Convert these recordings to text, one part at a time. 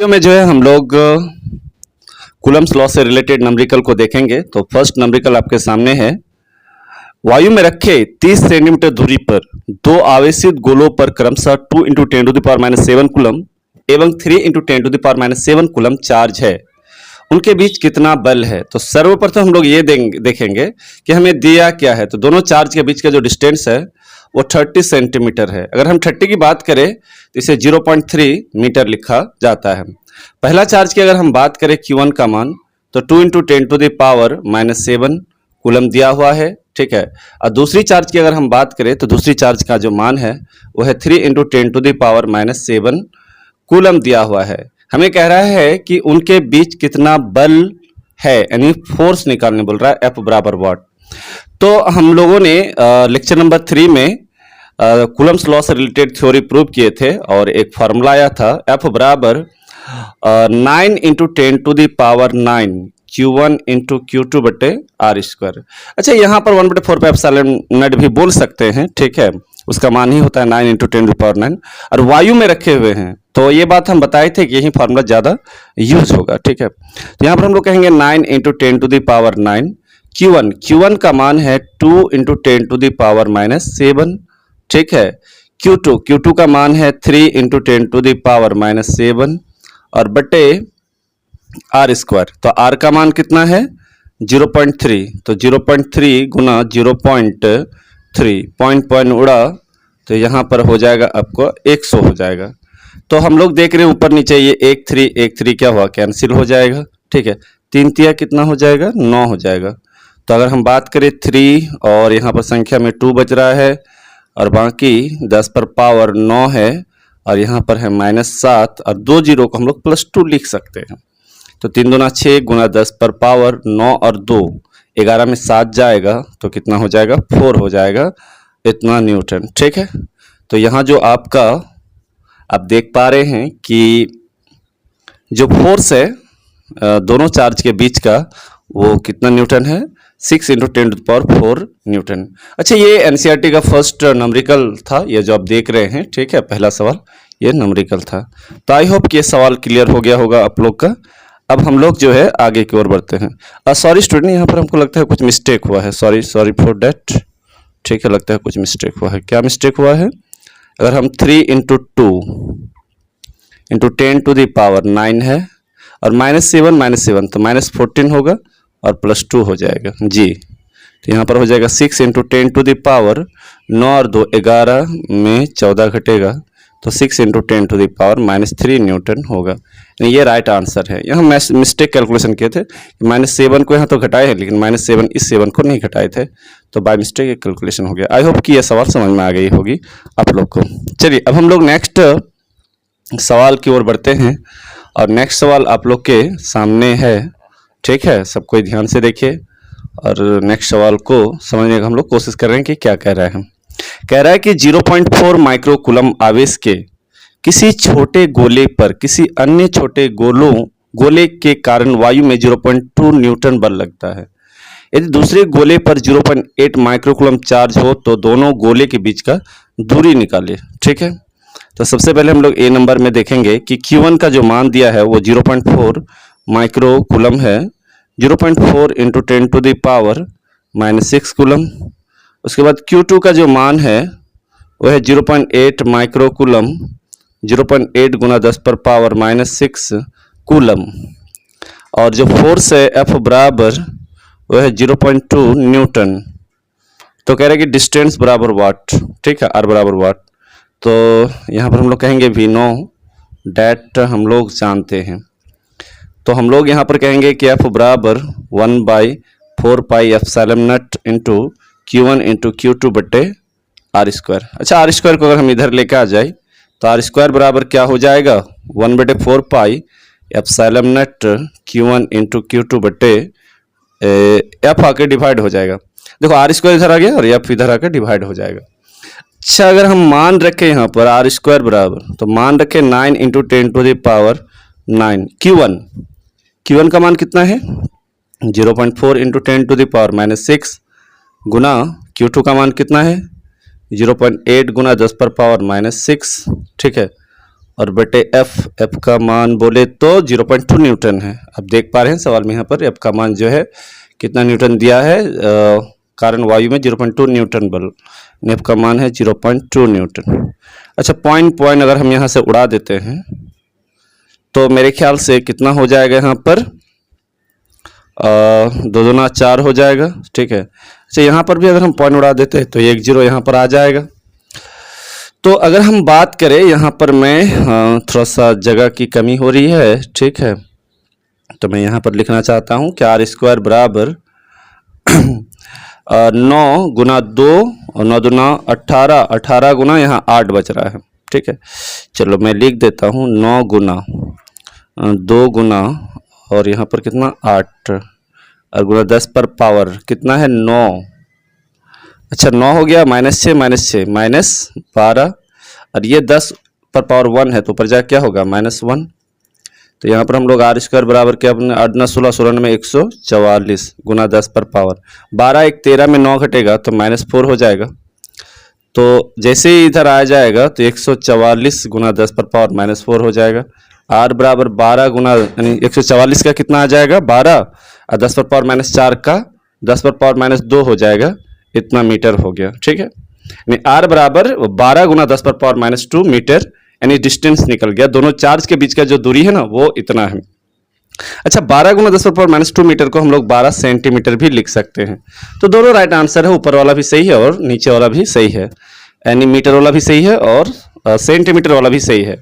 Video में जो है हम लोग कूलम्स लॉ से रिलेटेड नंबरिकल को देखेंगे। तो फर्स्ट नंबरिकल आपके सामने है। वायु में रखे 30 सेंटीमीटर दूरी पर दो आवेशित गोलों पर क्रमशः 2 × 10⁻⁷ कूलम एवं 3 × 10⁻⁷ कूलम चार्ज है, उनके बीच कितना बल है। तो सर्वप्रथम हम लोग ये देखेंगे कि हमें दिया क्या है। तो दोनों चार्ज के बीच का जो डिस्टेंस है वो 30 सेंटीमीटर है। अगर हम 30 की बात करें तो इसे 0.3 मीटर लिखा जाता है। पहला चार्ज की अगर हम बात करें Q1 का मान तो 2 × 10⁻⁷ कूलम दिया हुआ है, ठीक है। और दूसरी चार्ज की अगर हम बात करें तो दूसरी चार्ज का जो मान है वो है 3 × 10⁻⁷ कूलम दिया हुआ है। हमें कह रहा है कि उनके बीच कितना बल है, यानी फोर्स निकालने बोल रहा है, F बराबर वाट। तो हम लोगों ने लेक्चर नंबर 3 में कूलम्स लॉ से रिलेटेड थ्योरी प्रूव किए थे और एक फार्मूला आया था F बराबर 9 × 10⁹ Q1 × Q2 बटे R²। अच्छा, यहाँ पर 1/4 पे एप्सिलॉन नॉट भी बोल सकते हैं, ठीक है। उसका मान ही होता है 9 × 10⁹ और वायु में रखे हुए हैं। तो ये बात हम बताए थे कि यही फार्मूला ज़्यादा यूज होगा, ठीक है। तो यहाँ पर हम लोग कहेंगे 9 × 10⁹ Q1 का मान है 2 × 10⁻⁷, ठीक है। Q2 का मान है 3 × 10⁻⁷ और बटे R²। तो R का मान कितना है 0.3, तो 0.3 गुना 0.3 पॉइंट उड़ा तो यहाँ पर हो जाएगा आपको 100 हो जाएगा। तो हम लोग देख रहे हैं ऊपर नीचे ये 1 3 क्या हुआ, कैंसिल हो जाएगा, ठीक है। 3 तिया कितना हो जाएगा, 9 हो जाएगा। तो अगर हम बात करें 3 और यहाँ पर संख्या में 2 बच रहा है और बाकी 10 पर पावर 9 है और यहाँ पर है -7 और 2 जीरो को हम लोग +2 लिख सकते हैं। तो 3 दूना 6 गुना 10 पर पावर 9 और 2 11 में 7 जाएगा तो कितना हो जाएगा, 4 हो जाएगा, इतना न्यूटन, ठीक है। तो यहाँ जो आपका आप देख पा रहे हैं कि जो फोर्स है दोनों चार्ज के बीच का वो कितना न्यूटन है, 6 × 10⁴ न्यूटन। अच्छा, ये एनसीईआरटी का फर्स्ट नंबरिकल था, ये जो आप देख रहे हैं, ठीक है। पहला सवाल ये नंबरिकल था। तो आई होप कि ये सवाल क्लियर हो गया होगा आप लोग का। अब हम लोग जो है आगे की ओर बढ़ते हैं। सॉरी स्टूडेंट, यहाँ पर हमको लगता है कुछ मिस्टेक हुआ है, सॉरी फॉर डेट, ठीक है। लगता है कुछ मिस्टेक हुआ है। क्या मिस्टेक हुआ है, अगर हम 3 × 2 × 10⁻⁹ है और -7 तो -14 होगा और +2 हो जाएगा जी। तो यहाँ पर हो जाएगा 6 × 10⁻⁹ 9 और 2 11 में 14 घटेगा तो 6 × 10⁻³ न्यूटन होगा। ये राइट आंसर है। यहाँ मिस्टेक कैलकुलेशन किए थे, -7 को यहाँ तो घटाए हैं लेकिन -7 इस 7 को नहीं घटाए थे, तो बाय मिस्टेक एक कैलकुलेशन हो गया। आई होप कि यह सवाल समझ में आ गई होगी आप लोग को। चलिए अब हम लोग नेक्स्ट सवाल की ओर बढ़ते हैं और नेक्स्ट सवाल आप लोग के सामने है, ठीक है। सब कोई ध्यान से देखिए और नेक्स्ट सवाल को समझने का हम लोग कोशिश कर रहे हैं कि क्या कह रहा है। कह रहा है कि 0.4 माइक्रो कूलम आवेश के किसी छोटे गोले पर किसी अन्य छोटे गोले के कारण वायु में 0.2 न्यूटन बल लगता है। यदि दूसरे गोले पर 0.8 माइक्रो कूलम चार्ज हो तो दोनों गोले के बीच का दूरी निकालिए, ठीक है। तो सबसे पहले हम लोग ए नंबर में देखेंगे कि Q1 का जो मान दिया है वो 0.4 माइक्रो कूलम है, 0.4 × 10⁻⁻6 कूलम। उसके बाद Q2 का जो मान है वो है 0.8 माइक्रो कूलम, 0.8 गुना 10 पर पावर -6 कूलम। और जो फोर्स है F बराबर वो है 0.2 न्यूटन। तो कह रहे हैं कि डिस्टेंस बराबर वाट, ठीक है, R बराबर वाट। तो यहाँ पर हम लोग कहेंगे वी नो डैट, हम लोग जानते हैं। तो हम लोग यहाँ पर कहेंगे कि F बराबर 1/4πε0 Q1 × Q2 बटे R²। अच्छा, R² को अगर हम इधर लेकर आ जाए तो R² बराबर क्या हो जाएगा, 1/4πε0 Q1 × Q2 बटे F आके डिवाइड हो जाएगा। देखो R² इधर आ गया और F इधर आकर डिवाइड हो जाएगा। अच्छा, अगर हम मान रखें यहाँ पर R² बराबर, तो मान रखें 9 × 10⁻9 Q1 का मान कितना है 0.4 × 10⁻6 गुना Q2 का मान कितना है 0.8 गुना 10⁻⁻6, ठीक है। और बटे एफ का मान बोले तो 0.2 न्यूटन है। अब देख पा रहे हैं सवाल में यहाँ पर एफ का मान जो है कितना न्यूटन दिया है, कारण वायु में 0.2 न्यूटन बल, एफ का मान है 0.2 न्यूटन। अच्छा, पॉइंट अगर हम यहाँ से उड़ा देते हैं तो मेरे ख्याल से कितना हो जाएगा यहाँ पर, 2 दूना 4 हो जाएगा, ठीक है। अच्छा, यहाँ पर भी अगर हम पॉइंट उड़ा देते हैं तो 1 0 यहाँ पर आ जाएगा। तो अगर हम बात करें यहाँ पर, मैं थोड़ा सा जगह की कमी हो रही है, ठीक है, तो मैं यहाँ पर लिखना चाहता हूँ कि आर स्क्वायर बराबर 9 गुना 2 और 9 दूना 18, 18 गुना यहाँ 8 बच रहा है, ठीक है। चलो मैं लिख देता हूँ 9 गुना 2 गुना और यहाँ पर कितना 8 और गुना 10 पर पावर कितना है 9। अच्छा, 9 हो गया, -6 -6 -12 और ये 10 पर पावर 1 है तो ऊपर जाके क्या होगा -1। तो यहाँ पर हम लोग आर स्क्वायर बराबर क्या, अपने 8 9 16 16 में 144 गुना 10 पर पावर 12, 1 13 में 9 घटेगा तो -4 हो जाएगा। तो जैसे ही इधर आ जाएगा तो 144 गुना 10 पर पावर -4 हो जाएगा। आर बराबर 12 गुना, यानी 144 का कितना आ जाएगा 12 और 10 पर पावर -4 का 10 पर पावर -2 हो जाएगा, इतना मीटर हो गया, ठीक है। यानी आर बराबर 12 गुना 10 पर पावर -2 मीटर, यानी डिस्टेंस निकल गया। दोनों चार्ज के बीच का जो दूरी है ना वो इतना है। अच्छा, 12 गुना 10 पर पावर -2 मीटर को हम लोग 12 सेंटीमीटर भी लिख सकते हैं। तो दोनों राइट आंसर है, ऊपर वाला भी सही है और नीचे वाला भी सही है, यानी मीटर वाला भी सही है और सेंटीमीटर वाला भी सही है।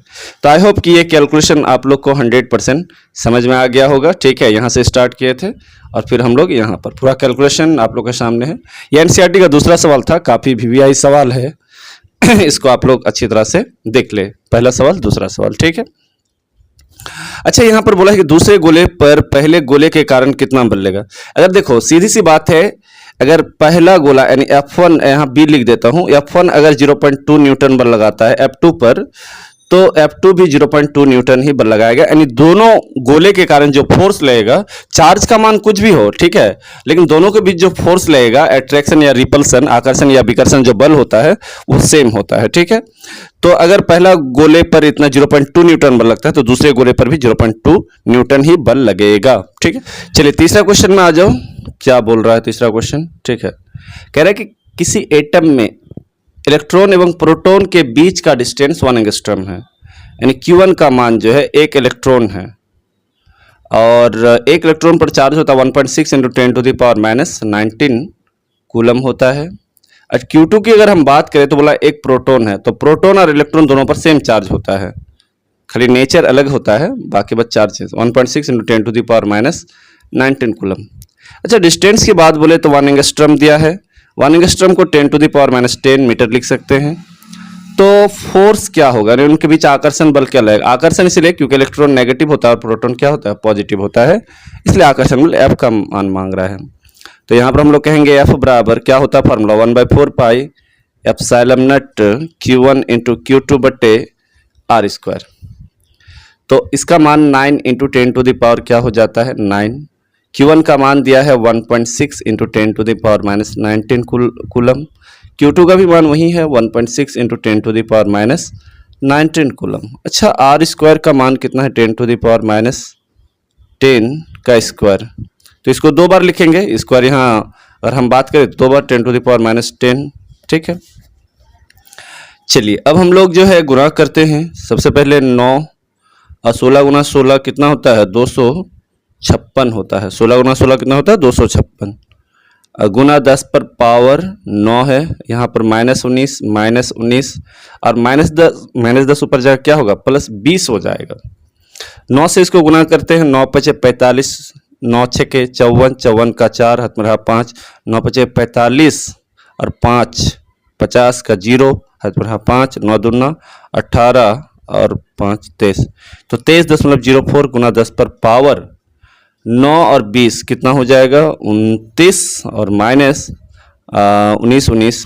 तो आई होप कि ये कैलकुलेशन आप लोग को 100% समझ में आ गया होगा, ठीक है। यहाँ से स्टार्ट किए थे और फिर हम लोग यहाँ पर पूरा कैलकुलेशन आप लोग के सामने है। ये एनसीईआरटी का दूसरा सवाल था, काफ़ी वीवीआई सवाल है इसको आप लोग अच्छी तरह से देख ले, पहला सवाल दूसरा सवाल, ठीक है। अच्छा, यहाँ पर बोला है कि दूसरे गोले पर पहले गोले के कारण कितना बल लगेगा। अगर देखो सीधी सी बात है, अगर पहला गोला यानी F1, यहाँ बी लिख देता हूँ, F1 अगर 0.2 न्यूटन बल लगाता है F2 पर, तो F2 भी 0.2 न्यूटन ही बल लगाएगा। यानी दोनों गोले के कारण जो फोर्स लगेगा, चार्ज का मान कुछ भी हो, ठीक है, लेकिन दोनों के बीच जो फोर्स लगेगा, अट्रैक्शन या रिपल्सन, आकर्षण या विकर्षण जो बल होता है वो सेम होता है, ठीक है। तो अगर पहला गोले पर इतना 0.2 न्यूटन बल लगता है तो दूसरे गोले पर भी 0.2 न्यूटन ही बल लगेगा, ठीक है। चलिए तीसरा क्वेश्चन में आ जाओ, क्या बोल रहा है तीसरा क्वेश्चन, ठीक है। कह रहा है कि किसी एटम में इलेक्ट्रॉन एवं प्रोटॉन के बीच का डिस्टेंस 1 एंगस्ट्रॉम है, यानी Q1 का मान जो है 1 इलेक्ट्रॉन है और 1 इलेक्ट्रॉन पर चार्ज होता है 1.6 × 10 -19 कूलम होता है। और Q2 की अगर हम बात करें तो बोला एक प्रोटॉन है, तो प्रोटॉन और इलेक्ट्रॉन दोनों पर सेम चार्ज होता है, खाली नेचर अलग होता है, बाकी बस चार्जेस 1.6 × 10 -19 कूलम। अच्छा, डिस्टेंस की बात बोले तो 1 एंगस्ट्रॉम दिया है, 1 एंगस्ट्रॉम को 10 मीटर लिख सकते हैं। तो फोर्स क्या होगा, उनके बीच आकर्षण बल क्या लगेगा। आकर्षण इसलिए क्योंकि इलेक्ट्रॉन नेगेटिव होता है और प्रोटॉन क्या होता है पॉजिटिव होता है, इसलिए आकर्षण बल F का मान मांग रहा है। तो यहाँ पर हम लोग कहेंगे F बराबर क्या होता है formula 1/4 pi epsilon not Q1 × Q2 बटे R स्क्वायर। तो इसका मान 9 × 10 क्या हो जाता है 9। Q1 का मान दिया है 1.6 × 10 -19 कूलम। Q2 का भी मान वही है 1.6 × 10 -19 कूलम। अच्छा, R स्क्वायर का मान कितना है 10 का स्क्वायर, तो इसको 2 बार लिखेंगे, स्क्वायर यहाँ अगर हम बात करें 2 बार 10 ठीक है। चलिए अब हम लोग जो है गुणा करते हैं। सबसे पहले 9 और 16 गुना 16 कितना होता है 256 होता है। 16 गुना 16 कितना होता है 256 गुना 10 पर पावर 9 है, यहाँ पर -19 और -10 ऊपर जाकर क्या होगा +20 हो जाएगा। 9 से इसको गुना करते हैं, 9 × 5 = 45, 9 × 6 = 54, 54 का 4 हाथ में रहा 5, 9 × 5 = 45 और 5 50 का 0 हाथ में रहा 5, 9 दूना 18 और 5 23, तो 23.04 गुना 10 पर पावर 9 और 20 कितना हो जाएगा 29 और -19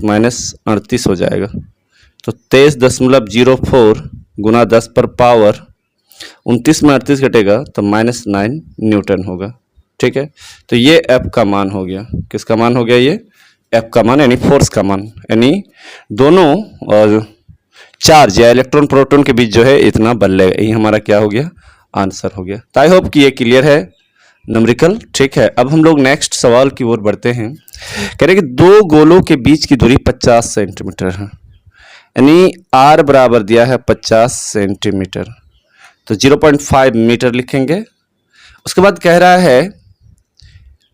-38 हो जाएगा। तो 23.04 गुना 10 पर पावर 29 में 38 घटेगा तो -9 न्यूटन होगा, ठीक है। तो ये F का मान हो गया, किसका मान हो गया ये F का मान, यानी फोर्स का मान, यानी दोनों और चार्ज या इलेक्ट्रॉन प्रोटॉन के बीच जो है इतना बल लगेगा। ये हमारा क्या हो गया, आंसर हो गया। तो आई होप कि ये क्लियर है न्यूमेरिकल। ठीक है, अब हम लोग नेक्स्ट सवाल की ओर बढ़ते हैं। कह रहे कि दो गोलों के बीच की दूरी 50 सेंटीमीटर है, यानी आर बराबर दिया है 50 सेंटीमीटर, तो 0.5 मीटर लिखेंगे। उसके बाद कह रहा है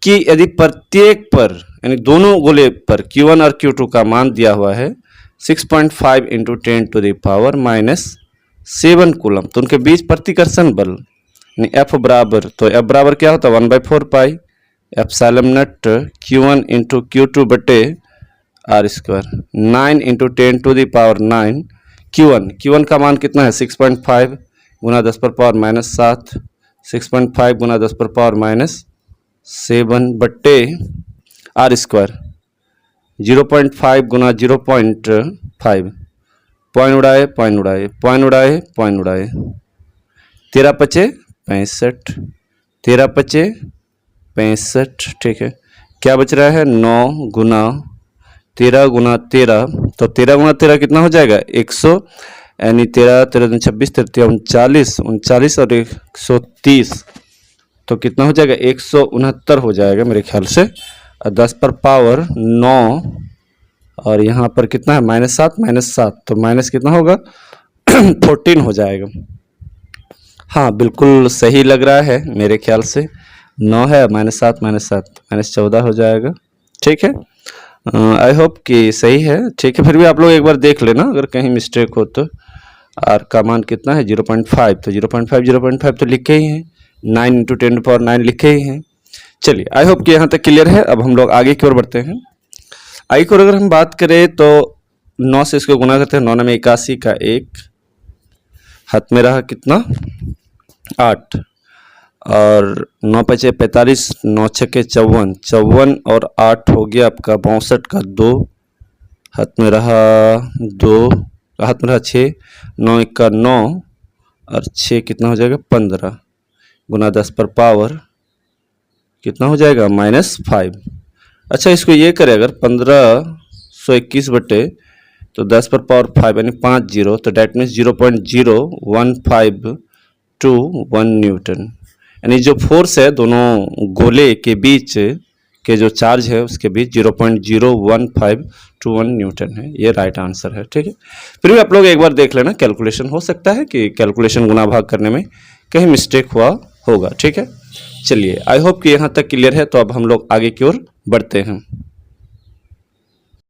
कि यदि प्रत्येक पर यानी दोनों गोले पर Q1 और Q2 का मान दिया हुआ है 6.5 इंटू 10⁻⁷ कूलम, तो उनके बीच प्रतिकर्षण बल यानी F बराबर, तो F बराबर क्या होता है 1/4 pi epsilon not Q1 into Q2 बटे आर स्क्वायर, 9 इंटू 10⁻⁹ Q1 का मान कितना है 6.5 गुना 10⁻⁷, 6.5 गुना 10⁻⁷ बट्टे आर स्क्वायर, 0.5 गुना 0.5, पॉइंट उड़ाए, 13 पचे 65, 13 पचे 65। ठीक है, क्या बच रहा है 9 गुना 13 गुना 13, तो 13 गुना 13 कितना हो जाएगा 100, यानी 13 13 26 39 39 और 130, तो कितना हो जाएगा 169 हो जाएगा मेरे ख्याल से। 10 पर पावर 9 और यहाँ पर कितना है -7, तो माइनस कितना होगा 14 हो जाएगा। हाँ बिल्कुल सही लग रहा है मेरे ख्याल से, 9 है -7 -14 हो जाएगा। ठीक है, आई होप कि सही है। ठीक है, फिर भी आप लोग एक बार देख लेना अगर कहीं मिस्टेक हो तो। आर का मान कितना है 0.5, तो 0.5 तो लिखे ही हैं, 9 इंटू 10⁹ लिखे ही हैं। चलिए, आई होप कि यहाँ तक क्लियर है। अब हम लोग आगे की ओर बढ़ते हैं। आगे की ओर अगर हम बात करें तो 9 से इसको गुना करते हैं, 9 में 81 का 1, हाथ में रहा कितना 8, और 9 पचे 45, 9 छक्के 54, 54 और 8 हो गया आपका 62 का 2, हाथ में रहा 2, हाथ में रहा 6, 9 1 का 9 और 6 कितना हो जाएगा 15 गुना 10 पर पावर कितना हो जाएगा -5। अच्छा, इसको ये करें अगर 1521 बटे तो 10 पर पावर 5 यानी 5 0, तो डैट मीन्स 0.0152 न्यूटन, यानी जो फोर्स है दोनों गोले के बीच के जो चार्ज है उसके बीच 0.0152 न्यूटन है। ये राइट आंसर है। ठीक है, फिर भी आप लोग एक बार देख लेना, कैलकुलेशन हो सकता है कि कैलकुलेशन गुना भाग करने में कहीं मिस्टेक हुआ होगा। ठीक है, चलिए आई होप कि यहाँ तक क्लियर है। तो अब हम लोग आगे की ओर बढ़ते हैं।